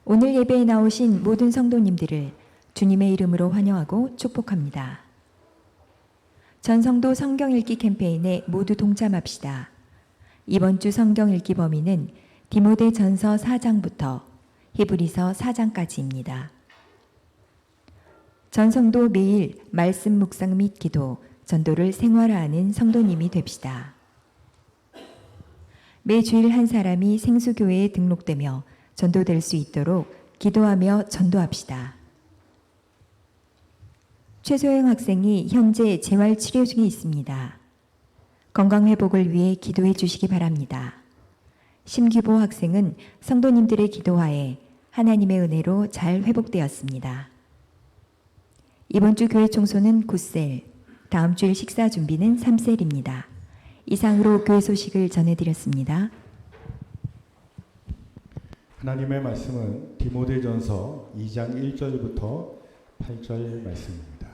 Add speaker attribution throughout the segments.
Speaker 1: 오늘 예배에 나오신 모든 성도님들을 주님의 이름으로 환영하고 축복합니다. 전성도 성경 읽기 캠페인에 모두 동참합시다. 이번 주 성경 읽기 범위는 디모데전서 4장부터 히브리서 4장까지입니다. 전성도 매일 말씀 묵상 및 기도, 전도를 생활화하는 성도님이 됩시다. 매주일 한 사람이 생수교회에 등록되며 전도될 수 있도록 기도하며 전도합시다. 최소영 학생이 현재 재활치료 중에 있습니다. 건강회복을 위해 기도해 주시기 바랍니다. 심규보 학생은 성도님들의 기도하에 하나님의 은혜로 잘 회복되었습니다. 이번 주 교회 청소는 9셀, 다음 주일 식사 준비는 3셀입니다. 이상으로 교회 소식을 전해드렸습니다.
Speaker 2: 하나님의 말씀은 디모데전서 2장 1절부터 8절 말씀입니다.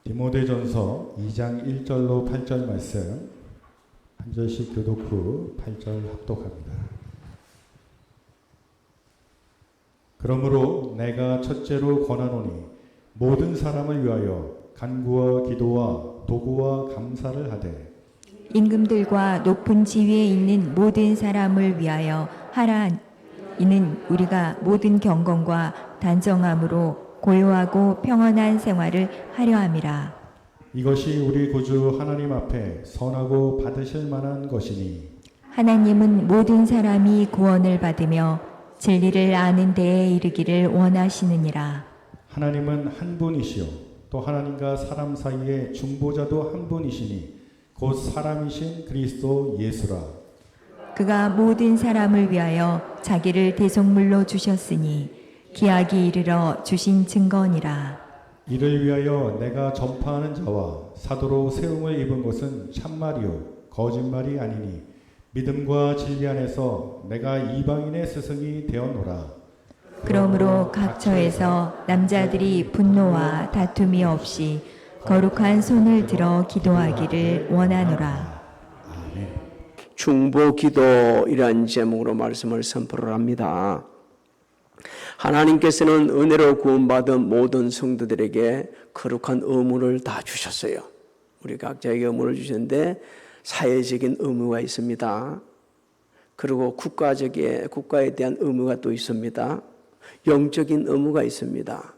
Speaker 2: 디모데전서 2장 1절로 8절 말씀 한 절씩 교독 후 8절 합독합니다. 그러므로 내가 첫째로 권하노니 모든 사람을 위하여 간구와 기도와 도구와 감사를 하되
Speaker 1: 임금들과 높은 지위에 있는 모든 사람을 위하여 하라. 이는 우리가 모든 경건과 단정함으로 고요하고 평안한 생활을 하려 함이라.
Speaker 2: 이것이 우리 구주 하나님 앞에 선하고 받으실 만한 것이니
Speaker 1: 하나님은 모든 사람이 구원을 받으며 진리를 아는 데에 이르기를 원하시느니라.
Speaker 2: 하나님은 한 분이시요 또 하나님과 사람 사이의 중보자도 한 분이시니 곧 사람이신 그리스도 예수라.
Speaker 1: 그가 모든 사람을 위하여 자기를 대속물로 주셨으니 기약이 이르러 주신 증거니라.
Speaker 2: 이를 위하여 내가 전파하는 자와 사도로 세움을 입은 것은 참말이요 거짓말이 아니니 믿음과 진리 안에서 내가 이방인의 스승이 되었노라.
Speaker 1: 그러므로 각처에서 남자들이 분노와 다툼이 없이 거룩한 손을 들어 기도하기를 원하노라.
Speaker 3: 중보기도이란 제목으로 말씀을 선포를 합니다. 하나님께서는 은혜로 구원받은 모든 성도들에게 거룩한 의무를 다 주셨어요. 우리 각자에게 의무를 주셨는데 사회적인 의무가 있습니다. 그리고 국가에 대한 의무가 또 있습니다. 영적인 의무가 있습니다.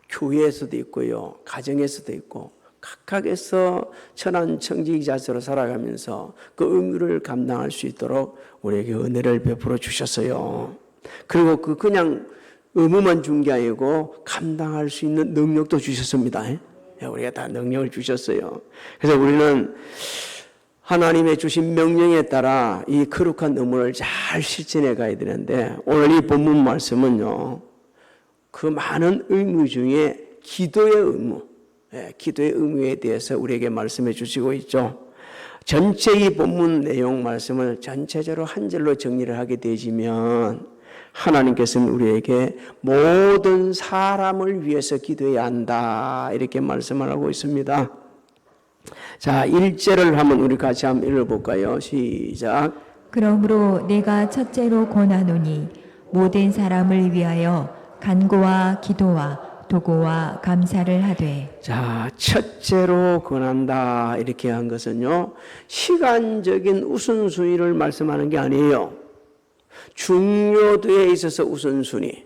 Speaker 3: 교회에서도 있고요, 가정에서도 있고 각각에서 천한청지기 자세로 살아가면서 그 의무를 감당할 수 있도록 우리에게 은혜를 베풀어 주셨어요. 그리고 그냥 의무만 준 게 아니고 감당할 수 있는 능력도 주셨습니다. 우리가 다 능력을 주셨어요. 그래서 우리는 하나님의 주신 명령에 따라 이 거룩한 의무를 잘 실천해 가야 되는데, 오늘 이 본문 말씀은요, 그 많은 의무 중에 기도의 의무, 기도의 의무에 대해서 우리에게 말씀해 주시고 있죠. 전체 이 본문 내용 말씀을 전체적으로 한 절로 정리를 하게 되지면 하나님께서는 우리에게 모든 사람을 위해서 기도해야 한다, 이렇게 말씀을 하고 있습니다. 자, 1절을 한번 우리 같이 한번 읽어볼까요? 시작.
Speaker 1: 그러므로 내가 첫째로 권하노니 모든 사람을 위하여 간구와 기도와 도구와 감사를 하되.
Speaker 3: 자, 첫째로 권한다, 이렇게 한 것은요, 시간적인 우선순위를 말씀하는 게 아니에요. 중요도에 있어서 우선순위.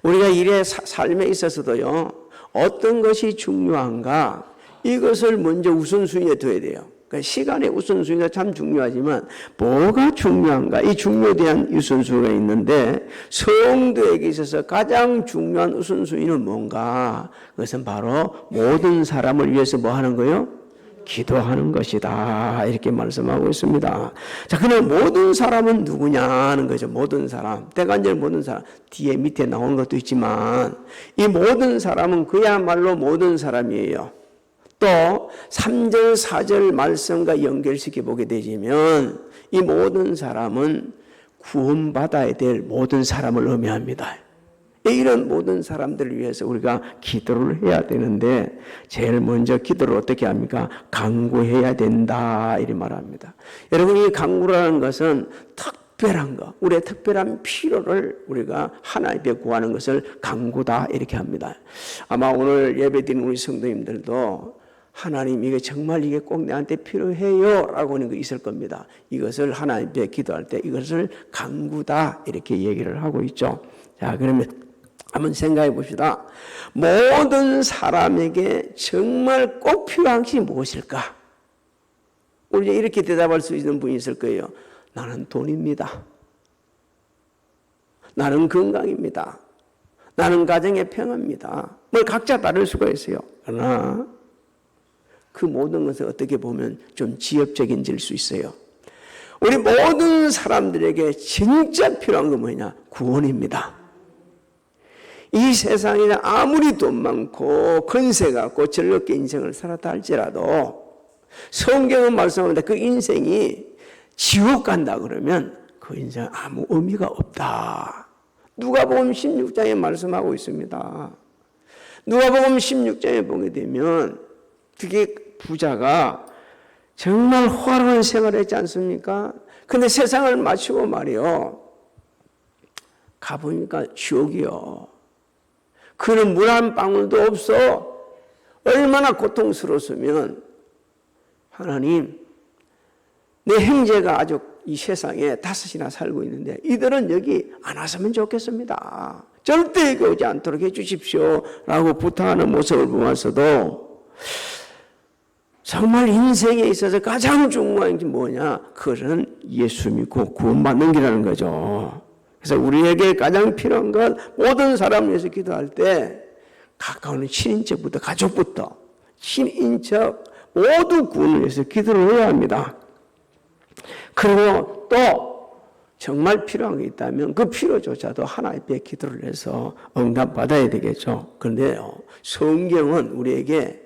Speaker 3: 우리가 일에 삶에 있어서도요, 어떤 것이 중요한가, 이것을 먼저 우선순위에 둬야 돼요. 그러니까 시간의 우선순위가 참 중요하지만 뭐가 중요한가, 이 중요에 대한 우선순위가 있는데, 성도에게 있어서 가장 중요한 우선순위는 뭔가? 그것은 바로 모든 사람을 위해서 뭐 하는 거예요? 기도하는 것이다, 이렇게 말씀하고 있습니다. 자, 그럼 모든 사람은 누구냐 하는 거죠. 모든 사람, 대간절 모든 사람, 뒤에 밑에 나오는 것도 있지만 이 모든 사람은 그야말로 모든 사람이에요. 또 3절 4절 말씀과 연결시켜 보게 되면 이 모든 사람은 구원받아야 될 모든 사람을 의미합니다. 이런 모든 사람들을 위해서 우리가 기도를 해야 되는데, 제일 먼저 기도를 어떻게 합니까? 간구해야 된다, 이렇게 말합니다. 여러분, 이 간구라는 것은 특별한 것, 우리의 특별한 필요를 우리가 하나님 앞에 구하는 것을 간구다 이렇게 합니다. 아마 오늘 예배드린 우리 성도님들도 하나님 이게 정말 이게 꼭 내한테 필요해요 라고 하는 거 있을 겁니다. 이것을 하나님 앞에 기도할 때 이것을 간구다 이렇게 얘기를 하고 있죠. 자, 그러면 한번 생각해 봅시다. 모든 사람에게 정말 꼭 필요한 것이 무엇일까? 우리 이렇게 대답할 수 있는 분이 있을 거예요. 나는 돈입니다. 나는 건강입니다. 나는 가정의 평화입니다. 뭐 각자 다를 수가 있어요. 그러나 그 모든 것을 어떻게 보면 좀 지엽적인질 수 있어요. 우리 모든 사람들에게 진짜 필요한 건 뭐냐? 구원입니다. 이 세상에 아무리 돈 많고 권세 갖고 즐겁게 인생을 살았다 할지라도 성경은 말씀합니다. 그 인생이 지옥 간다 그러면 그 인생 아무 의미가 없다. 누가복음 16장에 말씀하고 있습니다. 누가복음 16장에 보게 되면 그게 부자가 정말 화려한 생활을 했지 않습니까? 근데 세상을 마치고 말이요. 가보니까 지옥이요. 그는 물 한 방울도 없어. 얼마나 고통스러웠으면 하나님 내 형제가 아주 이 세상에 5이나 살고 있는데 이들은 여기 안 왔으면 좋겠습니다. 절대 여기 오지 않도록 해주십시오 라고 부탁하는 모습을 보면서도 정말 인생에 있어서 가장 중요한 게 뭐냐? 그것은 예수 믿고 구원받는 길이라는 거죠. 그래서 우리에게 가장 필요한 건 모든 사람을 위해서 기도할 때 가까운 친인척부터 가족부터 친인척 모두 구원을 위해서 기도를 해야 합니다. 그리고 또 정말 필요한 게 있다면 그 필요조차도 하나님 앞에 기도를 해서 응답받아야 되겠죠. 그런데요, 성경은 우리에게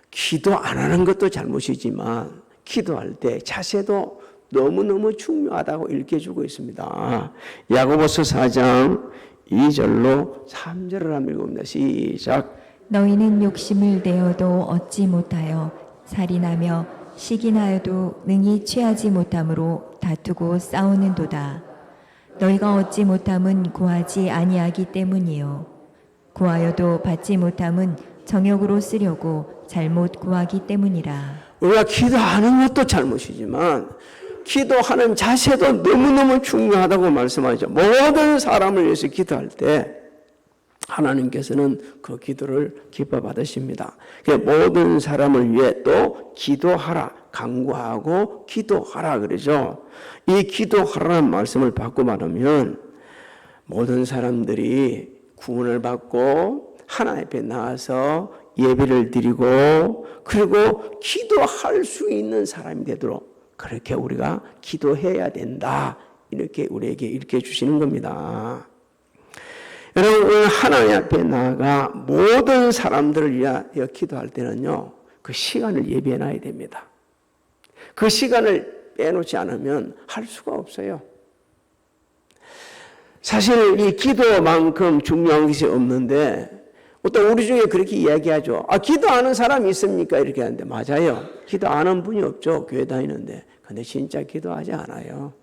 Speaker 3: 기도 안 하는 것도 잘못이지만 기도할 때 자세도 너무너무 중요하다고 일깨주고 있습니다. 야고보서 4장 2절로 3절을 한번 읽어봅니다. 시작.
Speaker 1: 너희는 욕심을 내어도 얻지 못하여 살인하며 시기나여도 능히 취하지 못함으로 다투고 싸우는도다. 너희가 얻지 못함은 구하지 아니하기 때문이요 구하여도 받지 못함은 정욕으로 쓰려고 잘못 구하기 때문이라.
Speaker 3: 우리가 기도하는 것도 잘못이지만 기도하는 자세도 너무너무 중요하다고 말씀하죠. 모든 사람을 위해서 기도할 때 하나님께서는 그 기도를 기뻐 받으십니다. 모든 사람을 위해 또 기도하라, 간구하고 기도하라 그러죠. 이 기도하라는 말씀을 받고 말하면 모든 사람들이 구원을 받고 하나님 앞에 나와서 예배를 드리고 그리고 기도할 수 있는 사람이 되도록 그렇게 우리가 기도해야 된다. 이렇게 우리에게 일깨 주시는 겁니다. 여러분, 오늘 하나님 앞에 나아가 모든 사람들을 위하여 기도할 때는요, 그 시간을 예비해 놔야 됩니다. 그 시간을 빼놓지 않으면 할 수가 없어요. 사실 이 기도만큼 중요한 것이 없는데 또 우리 중에 그렇게 이야기하죠. 기도하는 사람이 있습니까? 이렇게 하는데 맞아요. 기도 안 하는 분이 없죠. 교회 다니는데. 근데 진짜 기도하지 않아요.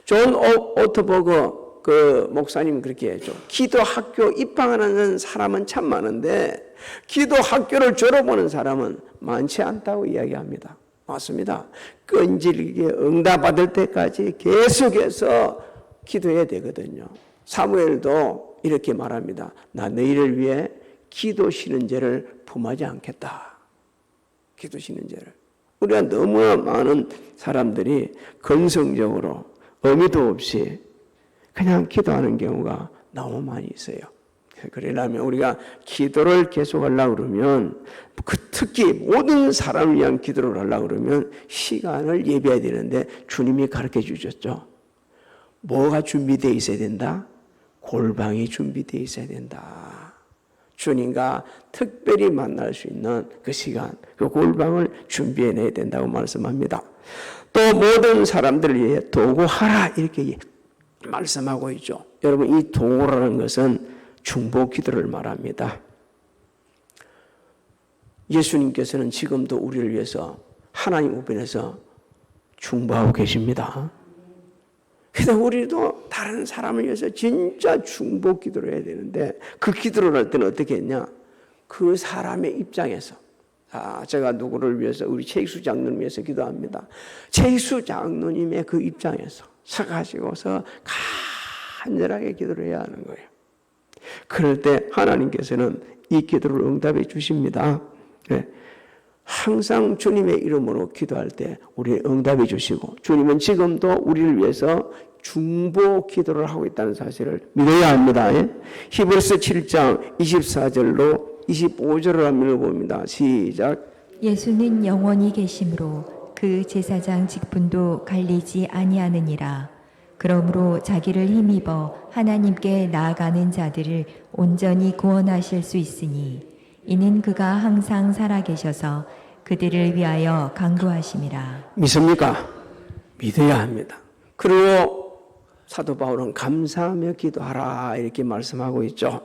Speaker 3: 존 오토버거 그 목사님 그렇게 했죠. 기도 학교 입학하는 사람은 참 많은데 기도 학교를 졸업하는 사람은 많지 않다고 이야기합니다. 맞습니다. 끈질기게 응답받을 때까지 계속해서 기도해야 되거든요. 사무엘도 이렇게 말합니다. 나 너희를 위해 기도 쉬는 죄를 품하지 않겠다. 기도 쉬는 죄를. 우리가 너무나 많은 사람들이 건성적으로 의미도 없이 그냥 기도하는 경우가 너무 많이 있어요. 그러려면 우리가 기도를 계속하려고 그러면 특히 모든 사람을 위한 기도를 하려고 그러면 시간을 예비해야 되는데 주님이 가르쳐 주셨죠. 뭐가 준비되어 있어야 된다? 골방이 준비되어 있어야 된다. 주님과 특별히 만날 수 있는 그 시간, 그 골방을 준비해내야 된다고 말씀합니다. 또 모든 사람들을 위해 도구하라 이렇게 말씀하고 있죠. 여러분, 이 도구라는 것은 중보 기도를 말합니다. 예수님께서는 지금도 우리를 위해서 하나님 우편에서 중보하고 계십니다. 근데 우리도 다른 사람을 위해서 진짜 중보 기도를 해야 되는데 그 기도를 할 때는 어떻게 했냐? 그 사람의 입장에서 제가 누구를 위해서 우리 최익수 장로님 위해서 기도합니다. 최익수 장로님의 그 입장에서 서가지고서 간절하게 기도를 해야 하는 거예요. 그럴 때 하나님께서는 이 기도를 응답해 주십니다. 네. 항상 주님의 이름으로 기도할 때 우리를 응답해 주시고 주님은 지금도 우리를 위해서 중보 기도를 하고 있다는 사실을 믿어야 합니다. 예? 히브리서 7장 24절로 25절을 한번 읽어봅니다. 시작.
Speaker 1: 예수는 영원히 계심으로 그 제사장 직분도 갈리지 아니하느니라. 그러므로 자기를 힘입어 하나님께 나아가는 자들을 온전히 구원하실 수 있으니 이는 그가 항상 살아계셔서 그들을 위하여 강구하심이라.
Speaker 3: 믿습니까? 믿어야 합니다. 그리고 사도 바울은 감사하며 기도하라 이렇게 말씀하고 있죠.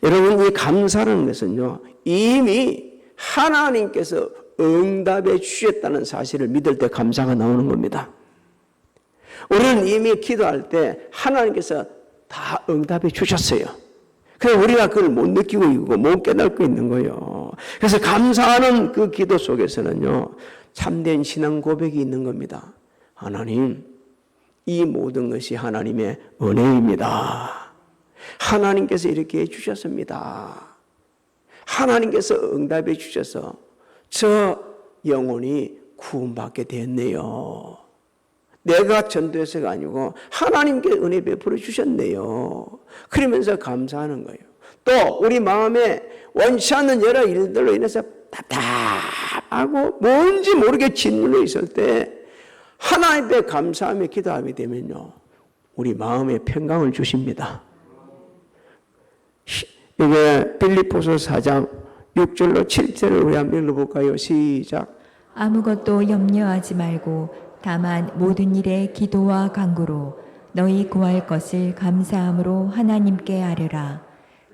Speaker 3: 여러분 이 감사라는 것은요 이미 하나님께서 응답해 주셨다는 사실을 믿을 때 감사가 나오는 겁니다. 우리는 이미 기도할 때 하나님께서 다 응답해 주셨어요. 그래서 우리가 그걸 못 느끼고 있고 못 깨닫고 있는 거예요. 그래서 감사하는 그 기도 속에서는요 참된 신앙 고백이 있는 겁니다. 하나님, 이 모든 것이 하나님의 은혜입니다. 하나님께서 이렇게 해주셨습니다. 하나님께서 응답해 주셔서 저 영혼이 구원받게 됐네요. 내가 전도해서가 아니고 하나님께 은혜 베풀어 주셨네요. 그러면서 감사하는 거예요. 또 우리 마음에 원치 않는 여러 일들로 인해서 답답하고 뭔지 모르게 짓눌려 있을 때 하나님께 감사하며 기도하게 되면요 우리 마음에 평강을 주십니다. 이게 빌립보서 4장 6절로 7절을 우리 한번 읽어볼까요? 시작.
Speaker 1: 아무것도 염려하지 말고 다만 모든 일에 기도와 간구로 너희 구할 것을 감사함으로 하나님께 아뢰라.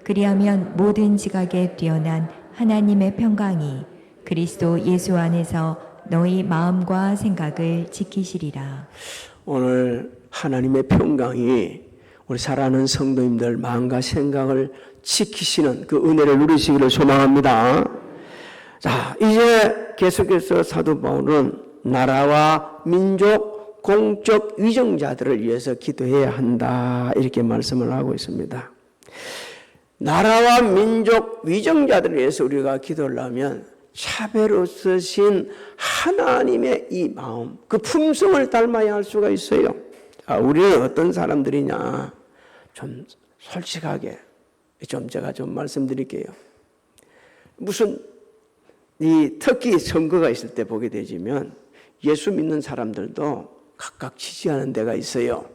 Speaker 1: 그리하면 모든 지각에 뛰어난 하나님의 평강이 그리스도 예수 안에서 너희 마음과 생각을 지키시리라.
Speaker 3: 오늘 하나님의 평강이 우리 사랑하는 성도님들 마음과 생각을 지키시는 그 은혜를 누리시기를 소망합니다. 자, 이제 계속해서 사도 바울은 나라와 민족, 공적 위정자들을 위해서 기도해야 한다 이렇게 말씀을 하고 있습니다. 나라와 민족 위정자들을 위해서 우리가 기도를 하면 차별 없으신 하나님의 이 마음, 그 품성을 닮아야 할 수가 있어요. 우리는 어떤 사람들이냐? 좀 솔직하게 제가 좀 말씀드릴게요. 무슨 특히 선거가 있을 때 보게 되지만 예수 믿는 사람들도 각각 지지하는 데가 있어요.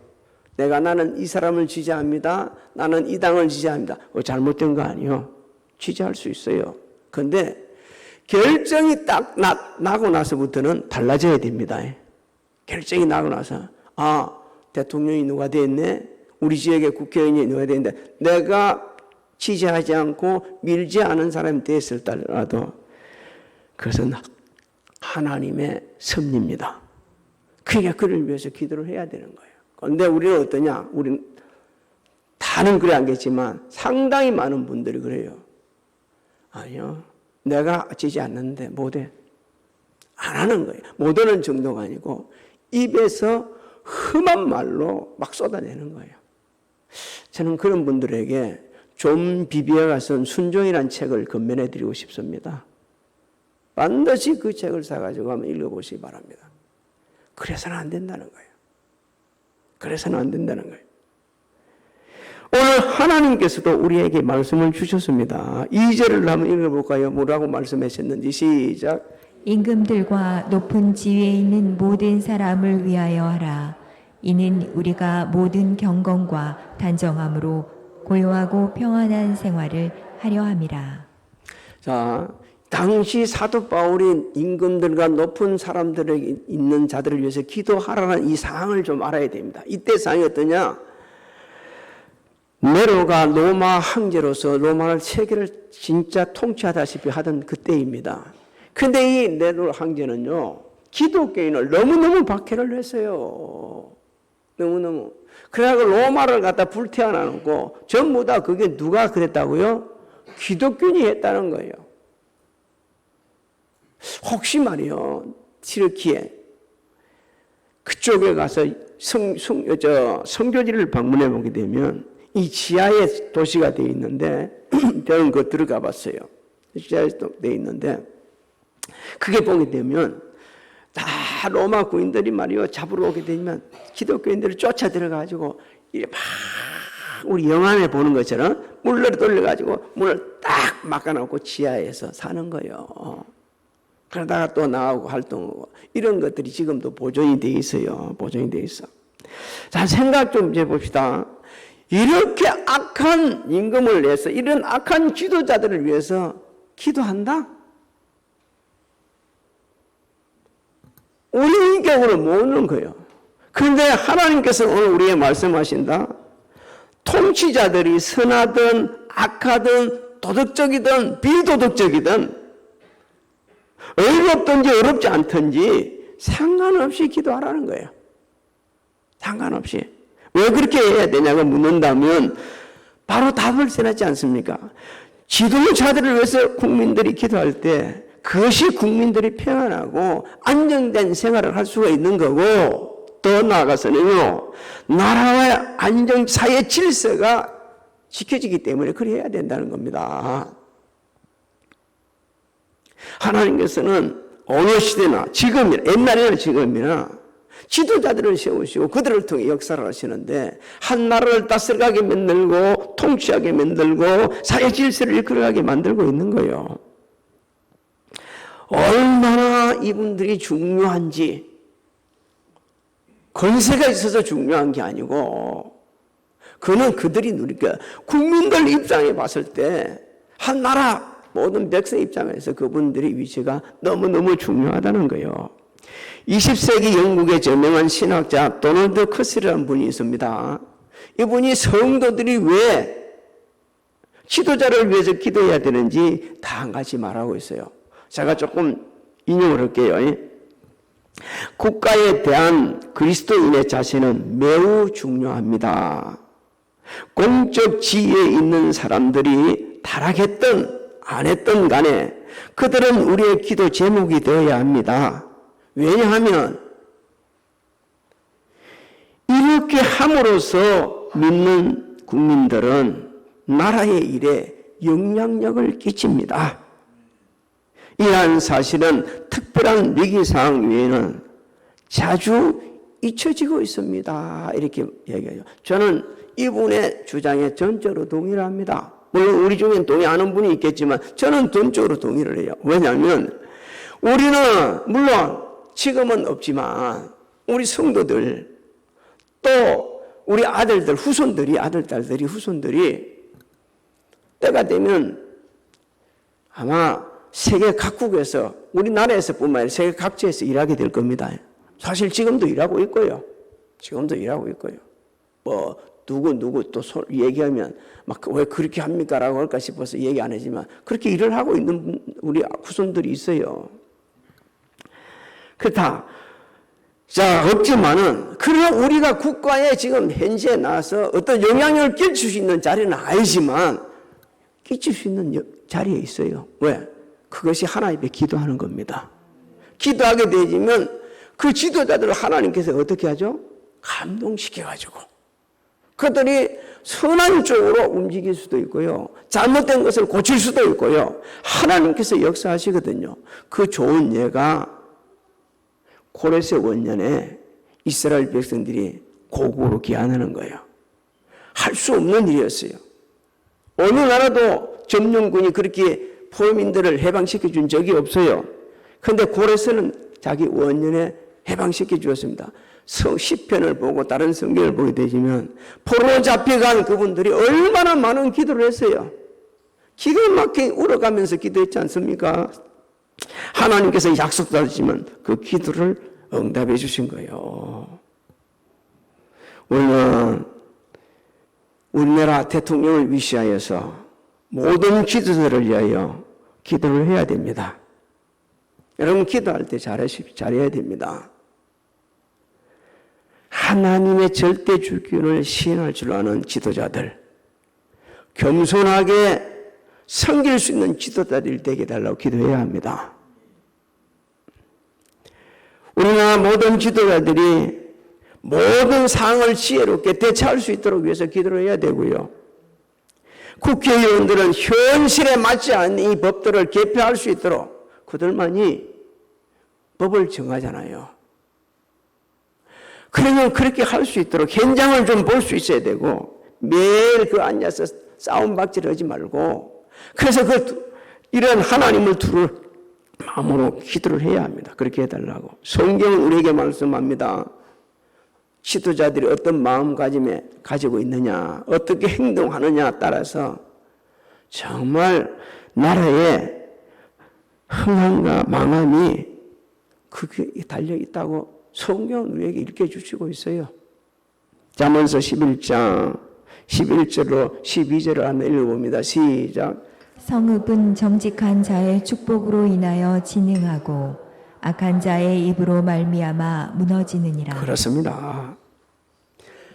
Speaker 3: 나는 이 사람을 지지합니다. 나는 이 당을 지지합니다. 잘못된 거 아니요. 지지할 수 있어요. 그런데 결정이 딱 나고 나서부터는 달라져야 됩니다. 결정이 나고 나서 대통령이 누가 됐네? 우리 지역의 국회의원이 누가 됐는데 내가 지지하지 않고 밀지 않은 사람이 됐을 때라도 그것은 하나님의 섭리입니다. 그러니까 그를 위해서 기도를 해야 되는 거예요. 그런데 우리는 어떠냐? 우리는 다는 그래 않겠지만 상당히 많은 분들이 그래요. 아니요. 내가 지지 않는데 못해. 안 하는 거예요. 못하는 정도가 아니고 입에서 험한 말로 막 쏟아내는 거예요. 저는 그런 분들에게 존 비비어가 쓴 순종이라는 책을 권면해 드리고 싶습니다. 반드시 그 책을 사가지고 한번 읽어보시기 바랍니다. 그래서는 안 된다는 거예요. 그래서는 안 된다는 거예요. 오늘 하나님께서도 우리에게 말씀을 주셨습니다. 2절을 한번 읽어볼까요? 뭐라고 말씀하셨는지 시작.
Speaker 1: 임금들과 높은 지위에 있는 모든 사람을 위하여 하라. 이는 우리가 모든 경건과 단정함으로 고요하고 평안한 생활을 하려 함이라.
Speaker 3: 자, 당시 사도 바울이 임금들과 높은 사람들에게 있는 자들을 위해서 기도하라는 이 사항을 좀 알아야 됩니다. 이때 상황이 어떠냐? 네로가 로마 황제로서 로마 세계를 진짜 통치하다시피 하던 그때입니다. 근데 이 네로 황제는요, 기독교인을 너무너무 박해를 했어요. 너무너무. 그래가지고 로마를 갖다 불태워놔 놓고 전부 다 그게 누가 그랬다고요? 기독교인이 했다는 거예요. 혹시 말이요, 튀르키예 그쪽에 가서 성교지를 방문해 보게 되면 이 지하에 도시가 되어 있는데 저는 그 들어가 봤어요. 지하에 되어 있는데 그게 보게 되면 다 로마 군인들이 말이요 잡으러 오게 되면 기독교인들을 쫓아 들어가지고 막 우리 영화에 보는 것처럼 물로 돌려가지고 문을 딱 막아놓고 지하에서 사는 거예요. 그러다가 또 나오고 활동하고 이런 것들이 지금도 보존이 돼 있어요. 보존이 돼 있어. 자, 생각 좀 해봅시다. 이렇게 악한 임금을 내서 이런 악한 지도자들을 위해서 기도한다? 우리 인격으로 모으는 거예요. 그런데 하나님께서 오늘 우리에게 말씀하신다. 통치자들이 선하든 악하든 도덕적이든 비도덕적이든 어렵든지 어렵지 않든지 상관없이 기도하라는 거예요. 상관없이. 왜 그렇게 해야 되냐고 묻는다면 바로 답을 써놨지 않습니까? 지도자들을 위해서 국민들이 기도할 때 그것이 국민들이 평안하고 안정된 생활을 할 수가 있는 거고, 더 나아가서는요, 나라와 안정, 사회 질서가 지켜지기 때문에 그래 해야 된다는 겁니다. 하나님께서는 어느 시대나 지금이나 옛날이나 지금이나 지도자들을 세우시고 그들을 통해 역사를 하시는데 한 나라를 다스리게 만들고 통치하게 만들고 사회 질서를 이끌어가게 만들고 있는 거예요. 얼마나 이분들이 중요한지, 권세가 있어서 중요한 게 아니고 그는 그들이 누리니까 국민들 입장에 봤을 때 한 나라 모든 백성 입장에서 그분들의 위치가 너무너무 중요하다는 거예요. 20세기 영국의 저명한 신학자 도널드 커슬이라는 분이 있습니다. 이분이 성도들이 왜 지도자를 위해서 기도해야 되는지 다 한 가지 말하고 있어요. 제가 조금 인용을 할게요. 국가에 대한 그리스도인의 자세는 매우 중요합니다. 공적 지위에 있는 사람들이 타락했던 안 했던 간에 그들은 우리의 기도 제목이 되어야 합니다. 왜냐하면 이렇게 함으로써 믿는 국민들은 나라의 일에 영향력을 끼칩니다. 이러한 사실은 특별한 위기상황 외에는 자주 잊혀지고 있습니다. 이렇게 얘기해요. 저는 이분의 주장에 전적으로 동의를 합니다. 물론 우리 중엔 동의하는 분이 있겠지만 저는 전적으로 동의를 해요. 왜냐하면 우리는 물론 지금은 없지만 우리 성도들 또 우리 아들들 후손들이 아들 딸들이 후손들이 때가 되면 아마 세계 각국에서 우리나라에서 뿐만 아니라 세계 각지에서 일하게 될 겁니다. 사실 지금도 일하고 있고요. 지금도 일하고 있고요. 뭐 누구 또 얘기하면 막 왜 그렇게 합니까? 라고 할까 싶어서 얘기 안 하지만 그렇게 일을 하고 있는 우리 후손들이 있어요. 그렇다. 자, 없지만은 그러나 우리가 국가에 지금 현재 나와서 어떤 영향력을 끼칠 수 있는 자리는 아니지만 끼칠 수 있는 자리에 있어요. 왜? 그것이 하나님 앞에 기도하는 겁니다. 기도하게 되면 그 지도자들을 하나님께서 어떻게 하죠? 감동시켜가지고 그들이 선한 쪽으로 움직일 수도 있고요. 잘못된 것을 고칠 수도 있고요. 하나님께서 역사하시거든요. 그 좋은 예가 고레스 원년에 이스라엘 백성들이 고국으로 귀환하는 거예요. 할 수 없는 일이었어요. 어느 나라도 점령군이 그렇게 포로민들을 해방시켜 준 적이 없어요. 그런데 고레스는 자기 원년에 해방시켜 주었습니다. 시편을 보고 다른 성경을 보게 되시면 포로 잡혀간 그분들이 얼마나 많은 기도를 했어요. 기가 막히게 울어가면서 기도했지 않습니까? 하나님께서 약속도 하시지만 그 기도를 응답해 주신 거예요. 우리는 우리나라 대통령을 위시하여서 모든 지도자를 위하여 기도를 해야 됩니다. 여러분 기도할 때 잘해야 됩니다. 하나님의 절대 주권을 시행할 줄 아는 지도자들, 겸손하게 섬길 수 있는 지도자들이 되게 해달라고 기도해야 합니다. 우리나라 모든 지도자들이 모든 상황을 지혜롭게 대처할 수 있도록 위해서 기도를 해야 되고요. 국회의원들은 현실에 맞지 않는 이 법들을 개폐할 수 있도록 그들만이 법을 정하잖아요. 그러면 그렇게 할 수 있도록 현장을 좀 볼 수 있어야 되고 매일 그 앉아서 싸움박질 하지 말고 그래서 이런 하나님을 두를 마음으로 기도를 해야 합니다. 그렇게 해달라고. 성경은 우리에게 말씀합니다. 지도자들이 어떤 마음가짐에 가지고 있느냐, 어떻게 행동하느냐 따라서 정말 나라의 흥함과 망함이 그게 달려 있다고 성경은 우리에게 일깨주시고 있어요. 잠언서 11장 11절로 12절을 한번 읽어봅니다. 시작.
Speaker 1: 성읍은 정직한 자의 축복으로 인하여 진흥하고 악한 자의 입으로 말미암아 무너지느니라.
Speaker 3: 그렇습니다.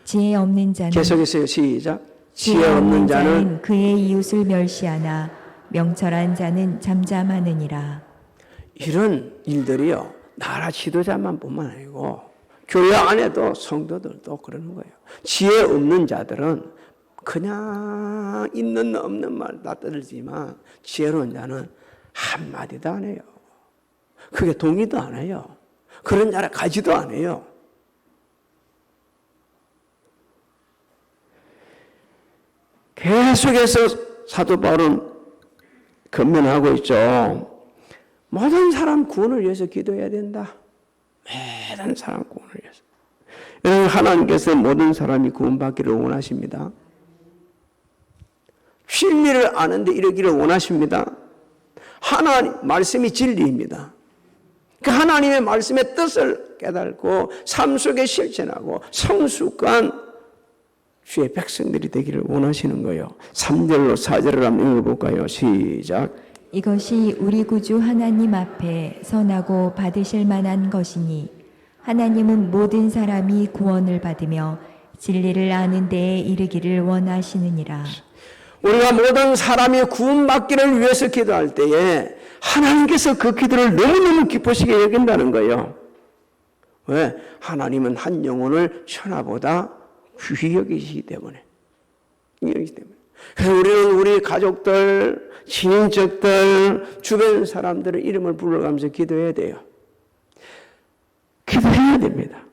Speaker 1: 지혜 없는 자는
Speaker 3: 계속해서요. 시작. 지혜 없는 자는
Speaker 1: 그의 이웃을 멸시하나 명철한 자는 잠잠하느니라.
Speaker 3: 이런 일들이요. 나라 지도자만 뿐만 아니고 교회 안에도 성도들도 그러는 거예요. 지혜 없는 자들은 그냥 있는 없는 말 다 떠들지만 지혜로운 자는 한마디도 안 해요. 그게 동의도 안 해요. 그런 자라 가지도 안 해요. 계속해서 사도 바울은 권면하고 있죠. 모든 사람 구원을 위해서 기도해야 된다. 모든 사람 구원을 위해서. 여러분, 하나님께서 모든 사람이 구원받기를 원하십니다. 진리를 아는데 이르기를 원하십니다. 하나님 말씀이 진리입니다. 그 하나님의 말씀의 뜻을 깨닫고 삶 속에 실천하고 성숙한 주의 백성들이 되기를 원하시는 거예요. 3절로 4절을 한번 읽어볼까요? 시작.
Speaker 1: 이것이 우리 구주 하나님 앞에 선하고 받으실 만한 것이니 하나님은 모든 사람이 구원을 받으며 진리를 아는 데에 이르기를 원하시느니라.
Speaker 3: 우리가 모든 사람이 구원받기를 위해서 기도할 때에 하나님께서 그 기도를 너무너무 기쁘시게 여긴다는 거예요. 왜? 하나님은 한 영혼을 천하보다 귀히 여기시기 때문에. 그래서 우리는 우리 가족들, 친인척들, 주변 사람들의 이름을 불러가면서 기도해야 돼요. 기도해야 됩니다.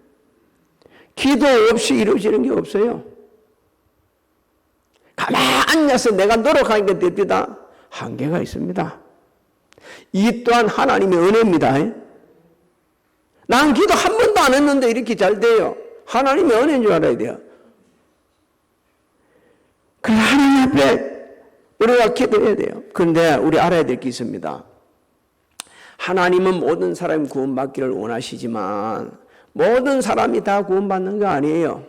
Speaker 3: 기도 없이 이루어지는 게 없어요. 가만히 앉아서 내가 노력하는 게 됩니다. 한계가 있습니다. 이 또한 하나님의 은혜입니다. 난 기도 한 번도 안 했는데 이렇게 잘 돼요. 하나님의 은혜인 줄 알아야 돼요. 그래서 하나님 앞에 우리가 기도해야 돼요. 그런데 우리 알아야 될 게 있습니다. 하나님은 모든 사람이 구원받기를 원하시지만 모든 사람이 다 구원받는 거 아니에요.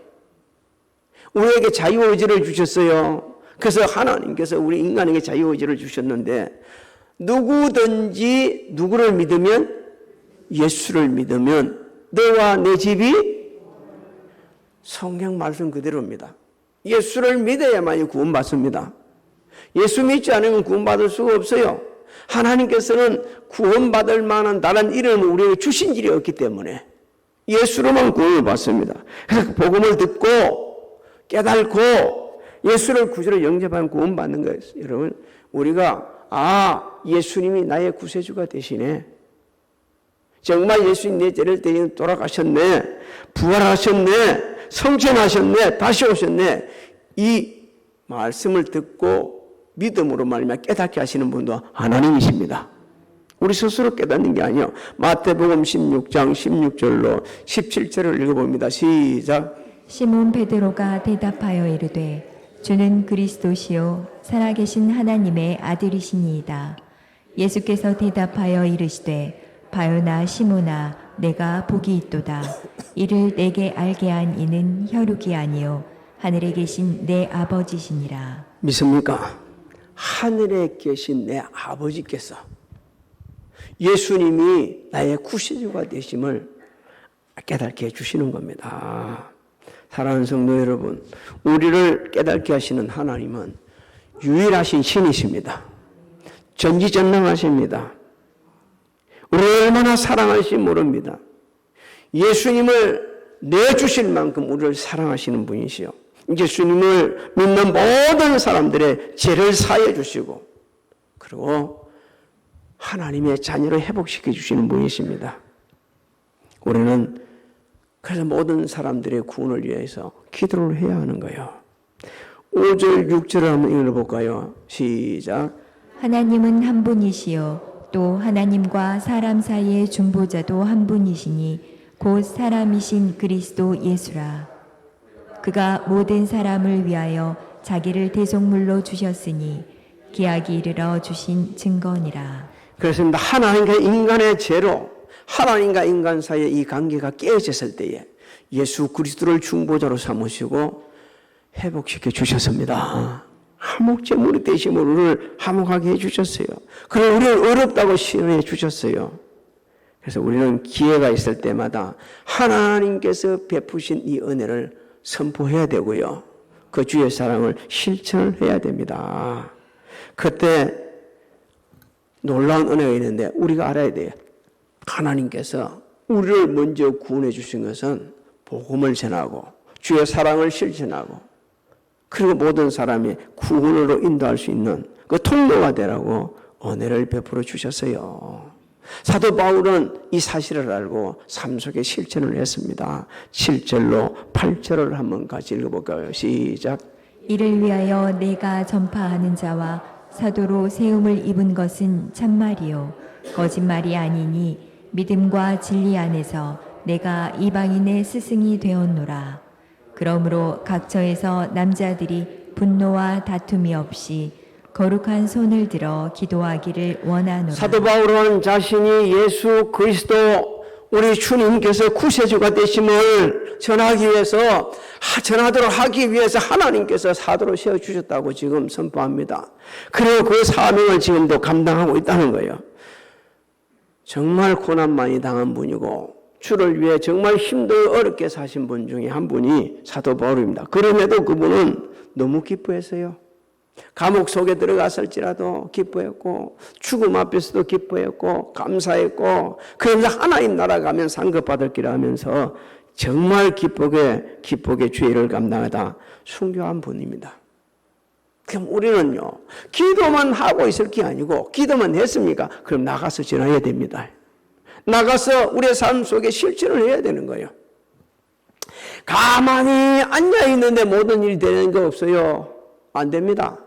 Speaker 3: 우리에게 자유의지를 주셨어요. 그래서 하나님께서 우리 인간에게 자유의지를 주셨는데 누구든지 누구를 믿으면 예수를 믿으면 너와 내 집이 성경 말씀 그대로입니다. 예수를 믿어야만이 구원받습니다. 예수 믿지 않으면 구원받을 수가 없어요. 하나님께서는 구원받을 만한 다른 이름을 우리에게 주신 일이 없기 때문에 예수로만 구원을 받습니다. 그래서 복음을 듣고 깨닫고 예수를 구주로 영접하면 구원받는 거예요. 여러분, 우리가 예수님이 나의 구세주가 되시네. 정말 예수님 내 죄를 대신 돌아가셨네. 부활하셨네. 성천하셨네. 다시 오셨네. 이 말씀을 듣고 믿음으로 말미암아 깨닫게 하시는 분도 하나님이십니다. 우리 스스로 깨닫는 게 아니에요. 마태복음 16장 16절로 17절을 읽어봅니다. 시작.
Speaker 1: 시몬 베드로가 대답하여 이르되 주는 그리스도시요 살아계신 하나님의 아들이시니이다. 예수께서 대답하여 이르시되 바요나 시몬아 내가 복이 있도다. 이를 내게 알게 한 이는 혈육이 아니요 하늘에 계신 내 아버지시니라.
Speaker 3: 믿습니까? 하늘에 계신 내 아버지께서 예수님이 나의 구세주가 되심을 깨닫게 해주시는 겁니다. 사랑하는 성도 여러분, 우리를 깨닫게 하시는 하나님은 유일하신 신이십니다. 전지전능하십니다. 우리를 얼마나 사랑하실지 모릅니다. 예수님을 내주실 만큼 우리를 사랑하시는 분이시요. 예수님을 믿는 모든 사람들의 죄를 사해 주시고, 그리고 하나님의 자녀를 회복시켜 주시는 분이십니다. 우리는 그래서 모든 사람들의 구원을 위해서 기도를 해야 하는 거예요. 5절, 6절을 한번 읽어볼까요? 시작.
Speaker 1: 하나님은 한 분이시요 또 하나님과 사람 사이의 중보자도 한 분이시니 곧 사람이신 그리스도 예수라. 그가 모든 사람을 위하여 자기를 대속물로 주셨으니 기약이 이르러 주신 증거니라.
Speaker 3: 그렇습니다. 하나님과 인간의 죄로 하나님과 인간 사이의 이 관계가 깨어졌을 때에 예수 그리스도를 중보자로 삼으시고 회복시켜 주셨습니다. 화목제물이 되심으로 우리를 화목하게 해주셨어요. 그리고 우리를 어렵다고 시험해 주셨어요. 그래서 우리는 기회가 있을 때마다 하나님께서 베푸신 이 은혜를 선포해야 되고요. 그 주의 사랑을 실천을 해야 됩니다. 그때 놀라운 은혜가 있는데 우리가 알아야 돼요. 하나님께서 우리를 먼저 구원해 주신 것은 복음을 전하고 주의 사랑을 실천하고 그리고 모든 사람이 구원으로 인도할 수 있는 그 통로가 되라고 은혜를 베풀어 주셨어요. 사도 바울은 이 사실을 알고 삶 속에 실천을 했습니다. 7절로 8절을 한번 같이 읽어볼까요? 시작.
Speaker 1: 이를 위하여 내가 전파하는 자와 사도로 세움을 입은 것은 참말이요 거짓말이 아니니 믿음과 진리 안에서 내가 이방인의 스승이 되었노라. 그러므로 각처에서 남자들이 분노와 다툼이 없이 거룩한 손을 들어 기도하기를 원하노라.
Speaker 3: 사도 바울은 자신이 예수 그리스도 우리 주님께서 구세주가 되심을 전하기 위해서 전하도록 하기 위해서 하나님께서 사도로 세워주셨다고 지금 선포합니다. 그리고 그 사명을 지금도 감당하고 있다는 거예요. 정말 고난 많이 당한 분이고 주를 위해 정말 힘들고 어렵게 사신 분 중에 한 분이 사도 바울입니다. 그럼에도 그분은 너무 기뻐했어요. 감옥 속에 들어갔을지라도 기뻐했고 죽음 앞에서도 기뻐했고 감사했고 그러면서 하나님 나라 가면 상급 받을 길 하면서 정말 기쁘게 주의를 감당하다 순교한 분입니다. 그럼 우리는요 기도만 하고 있을 게 아니고 기도만 했습니까? 그럼 나가서 전해야 됩니다. 나가서 우리의 삶 속에 실천을 해야 되는 거예요. 가만히 앉아있는데 모든 일이 되는 거 없어요. 안 됩니다.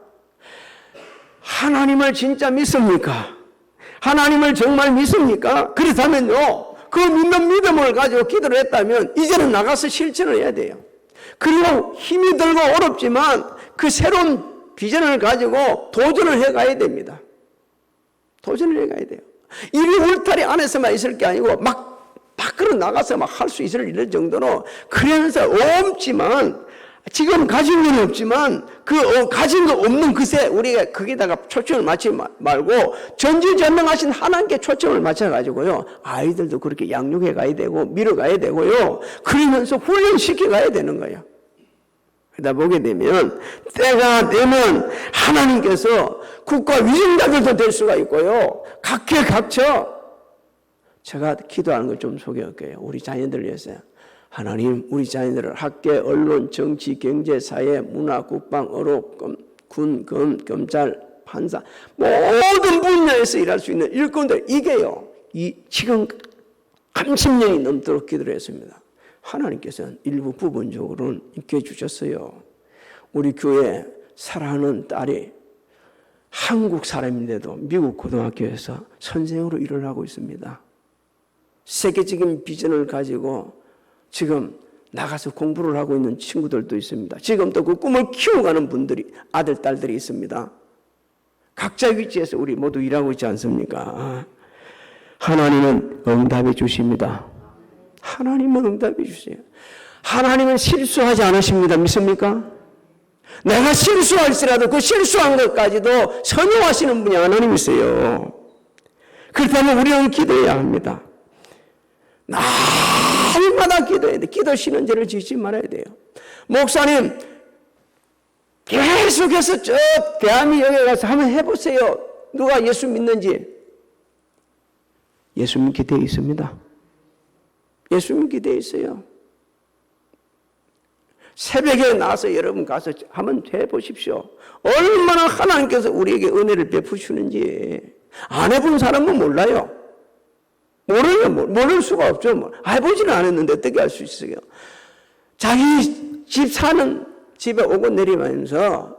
Speaker 3: 하나님을 진짜 믿습니까? 하나님을 정말 믿습니까? 그렇다면요 그 믿는 믿음을 가지고 기도를 했다면 이제는 나가서 실천을 해야 돼요. 그리고 힘이 들고 어렵지만 그 새로운 비전을 가지고 도전을 해가야 됩니다. 도전을 해가야 돼요. 일이 울타리 안에서만 있을 게 아니고 막 밖으로 나가서 막 할 수 있을 정도로 그러면서 없지만 지금 가진 건 없지만 그 가진 거 없는 그새 우리가 거기다가 초점을 맞지 말고 전지전능하신 하나님께 초점을 맞춰가지고요 아이들도 그렇게 양육해 가야 되고 밀어가야 되고요 그러면서 훈련시켜 가야 되는 거예요. 그러다 보게 되면 때가 되면 하나님께서 국가 위정자들도 될 수가 있고요 각계각처 제가 기도하는 걸 좀 소개할게요. 우리 자녀들 위해서요. 하나님 우리 자녀들을 학계, 언론, 정치, 경제, 사회, 문화, 국방, 의료, 군, 검찰, 판사 모든 분야에서 일할 수 있는 일꾼들 이게요 지금 30년이 넘도록 기도를 했습니다. 하나님께서는 일부 부분적으로는 있게 해주셨어요. 우리 교회 사랑하는 딸이 한국 사람인데도 미국 고등학교에서 선생으로 일을 하고 있습니다. 세계적인 비전을 가지고 지금 나가서 공부를 하고 있는 친구들도 있습니다. 지금도 그 꿈을 키워가는 분들이 아들, 딸들이 있습니다. 각자 위치에서 우리 모두 일하고 있지 않습니까? 하나님은 응답해 주십니다. 하나님은 응답해 주세요. 하나님은 실수하지 않으십니다. 믿습니까? 내가 실수할지라도 그 실수한 것까지도 선용하시는 분이 하나님이세요. 그렇다면 우리는 기도해야 합니다. 날마다 기도해야 돼. 기도 쉬는 죄를 짓지 말아야 돼요. 목사님, 계속해서 저 대한민국에 가서 한번 해보세요. 누가 예수 믿는지. 예수 믿게 되어 있습니다. 예수 믿게 되어 있어요. 새벽에 나와서 여러분 가서 한번 해보십시오. 얼마나 하나님께서 우리에게 은혜를 베푸시는지. 안 해본 사람은 몰라요. 모를 수가 없죠. 해보지는 않았는데 어떻게 알 수 있어요? 자기 집 사는 집에 오고 내리면서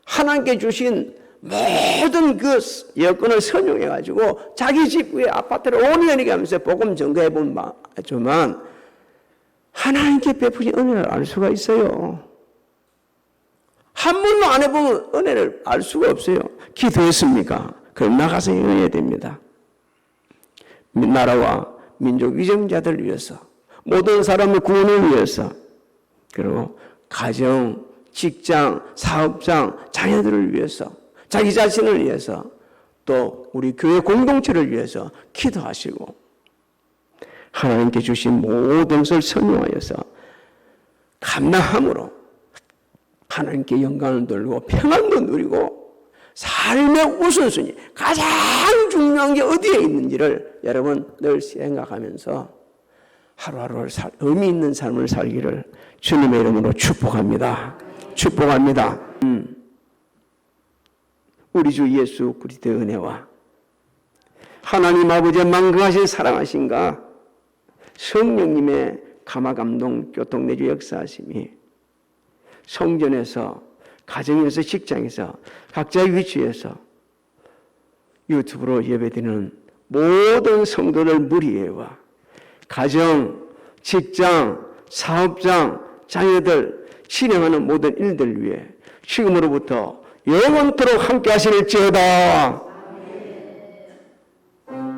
Speaker 3: 하나님께 주신 모든 그 여건을 선용해가지고 자기 집 위에 아파트를 5년이게 하면서 복음 전거해본 바지만 하나님께 베푸신 은혜를 알 수가 있어요. 한 번도 안 해보면 은혜를 알 수가 없어요. 기도했습니까? 그럼 나가서 해야 됩니다. 나라와 민족 위정자들을 위해서, 모든 사람의 구원을 위해서, 그리고 가정, 직장, 사업장, 자녀들을 위해서, 자기 자신을 위해서, 또 우리 교회 공동체를 위해서 기도하시고 하나님께 주신 모든 것을 선용하여서 감당함으로 하나님께 영광을 돌리고 평안도 누리고 삶의 우선순위, 가장 중요한 게 어디에 있는지를 여러분 늘 생각하면서 하루하루를 의미 있는 삶을 살기를 주님의 이름으로 축복합니다. 축복합니다. 우리 주 예수 그리스도의 은혜와 하나님 아버지의 만강하신 사랑하신가 성령님의 감화감동 교통내주 역사하심이 성전에서, 가정에서, 직장에서, 각자의 위치에서 유튜브로 예배드리는 모든 성도들 무리와 가정, 직장, 사업장, 자녀들 진행하는 모든 일들 위해 지금으로부터 영원토록 함께 하실지어다.